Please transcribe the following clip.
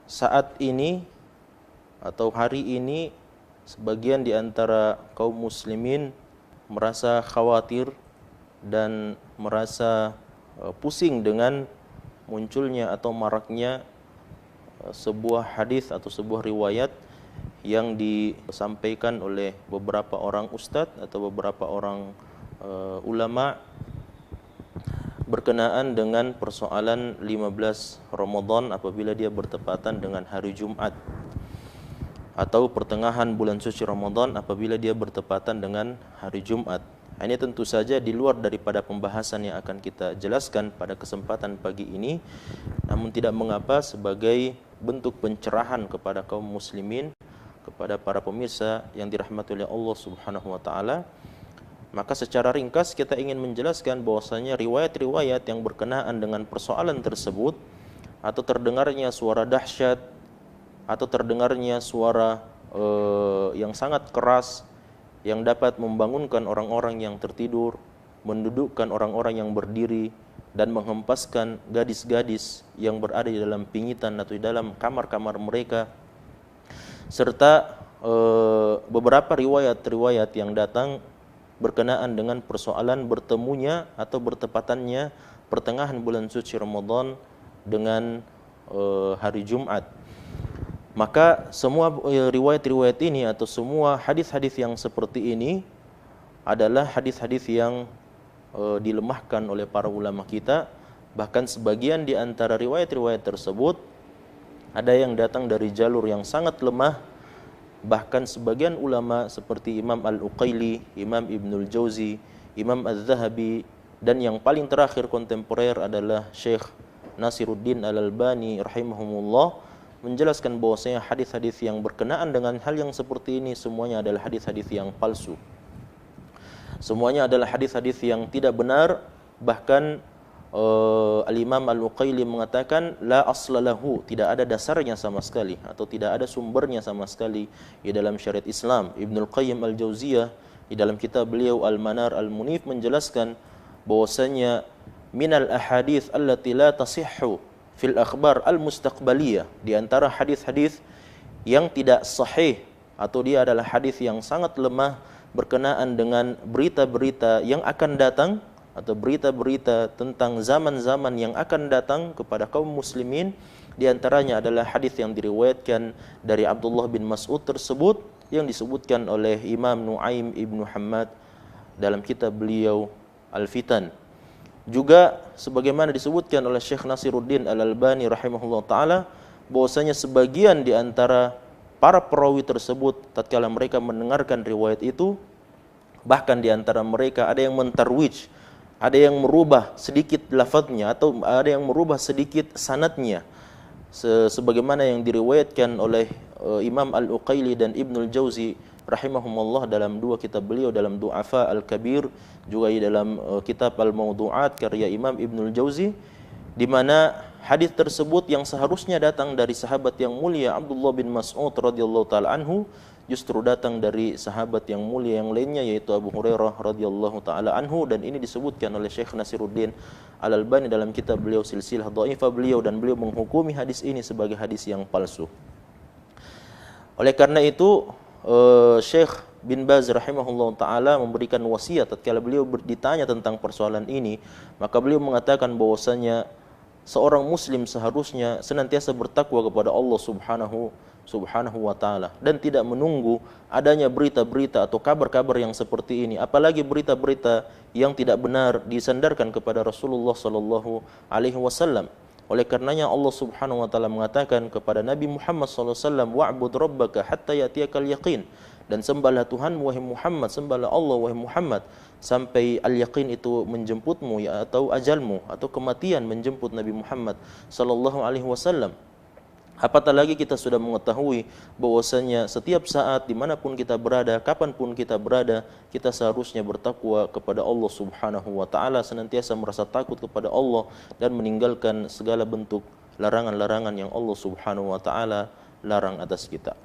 saat ini atau hari ini sebagian di antara kaum muslimin merasa khawatir dan merasa pusing dengan munculnya atau maraknya sebuah hadis atau sebuah riwayat yang disampaikan oleh beberapa orang ustadz atau beberapa orang ulama berkenaan dengan persoalan 15 Ramadan apabila dia bertepatan dengan hari Jumat, atau pertengahan bulan suci Ramadan apabila dia bertepatan dengan hari Jumat. Ini tentu saja di luar daripada pembahasan yang akan kita jelaskan pada kesempatan pagi ini, namun tidak mengapa sebagai bentuk pencerahan kepada kaum muslimin, kepada para pemirsa yang dirahmati oleh Allah Subhanahu wa taala. Maka secara ringkas kita ingin menjelaskan bahwasanya riwayat-riwayat yang berkenaan dengan persoalan tersebut, atau terdengarnya suara dahsyat atau terdengarnya suara yang sangat keras yang dapat membangunkan orang-orang yang tertidur, mendudukkan orang-orang yang berdiri, dan menghempaskan gadis-gadis yang berada di dalam pingitan atau di dalam kamar-kamar mereka, serta beberapa riwayat-riwayat yang datang berkenaan dengan persoalan bertemunya atau bertepatannya pertengahan bulan suci Ramadan dengan hari Jumat. Maka semua riwayat-riwayat ini atau semua hadis-hadis yang seperti ini adalah hadis-hadis yang dilemahkan oleh para ulama kita. Bahkan sebagian di antara riwayat-riwayat tersebut ada yang datang dari jalur yang sangat lemah. Bahkan sebagian ulama seperti Imam Al-Uqaili, Imam Ibnul Jauzi, Imam Az-Zahabi, dan yang paling terakhir kontemporer adalah Syekh Nasiruddin Al-Albani rahimahumullah, menjelaskan bahwasanya hadis-hadis yang berkenaan dengan hal yang seperti ini semuanya adalah hadis-hadis yang palsu. Semuanya adalah hadis-hadis yang tidak benar. Bahkan Al-Imam Al-Uqaili mengatakan la aslalahu, tidak ada dasarnya sama sekali atau tidak ada sumbernya sama sekali di dalam syariat Islam. Ibnul Qayyim Al-Jauziyah di dalam kitab beliau Al-Manar Al-Munif menjelaskan bahwasanya minal ahadits allati la tasihhu fil akhbar al-mustaqbaliyah, di antara hadis-hadis yang tidak sahih atau dia adalah hadis yang sangat lemah berkenaan dengan berita-berita yang akan datang atau berita-berita tentang zaman-zaman yang akan datang kepada kaum muslimin. Di antaranya adalah hadis yang diriwayatkan dari Abdullah bin Mas'ud tersebut yang disebutkan oleh Imam Nuaim Ibnu Hammad dalam kitab beliau Al-Fitan. Juga sebagaimana disebutkan oleh Syekh Nasiruddin Al-Albani rahimahullah taala, bahwasanya sebagian di antara para perawi tersebut tatkala mereka mendengarkan riwayat itu, bahkan di antara mereka ada yang mentarwij, ada yang merubah sedikit lafadznya atau ada yang merubah sedikit sanadnya, sebagaimana yang diriwayatkan oleh Imam Al-Uqaili dan Ibnul Jauzi rahimahumullah dalam dua kitab beliau, dalam Du'afa Al-Kabir, juga di dalam kitab Al-Mawdu'at karya Imam Ibnul Jauzi, di mana hadis tersebut yang seharusnya datang dari sahabat yang mulia Abdullah bin Mas'ud radhiyallahu taala anhu justru datang dari sahabat yang mulia yang lainnya, yaitu Abu Hurairah radhiyallahu taala anhu. Dan ini disebutkan oleh Syekh Nasiruddin Al-Albani dalam kitab beliau Silsilah Dhaifah beliau, dan beliau menghukumi hadis ini sebagai hadis yang palsu. Oleh karena itu Syekh bin Baz rahimahullah taala memberikan wasiat tatkala beliau ditanya tentang persoalan ini, maka beliau mengatakan bahwasanya seorang muslim seharusnya senantiasa bertakwa kepada Allah Subhanahu wa taala dan tidak menunggu adanya berita-berita atau kabar-kabar yang seperti ini, apalagi berita-berita yang tidak benar disandarkan kepada Rasulullah sallallahu alaihi wasallam. Oleh karenanya Allah Subhanahu wa taala mengatakan kepada Nabi Muhammad sallallahu alaihi wasallam, wa'bud rabbaka hatta yatiyakal yaqin, dan sembahlah Tuhanmu wahai Muhammad, sembahlah Allah wahai Muhammad sampai al-yaqin itu menjemputmu, ya, atau ajalmu atau kematian menjemput Nabi Muhammad sallallahu alaihi wasallam. Apatah lagi kita sudah mengetahui bahwasanya setiap saat dimanapun kita berada, kapanpun kita berada, kita seharusnya bertakwa kepada Allah Subhanahu wa taala, senantiasa merasa takut kepada Allah dan meninggalkan segala bentuk larangan-larangan yang Allah Subhanahu wa taala larang atas kita.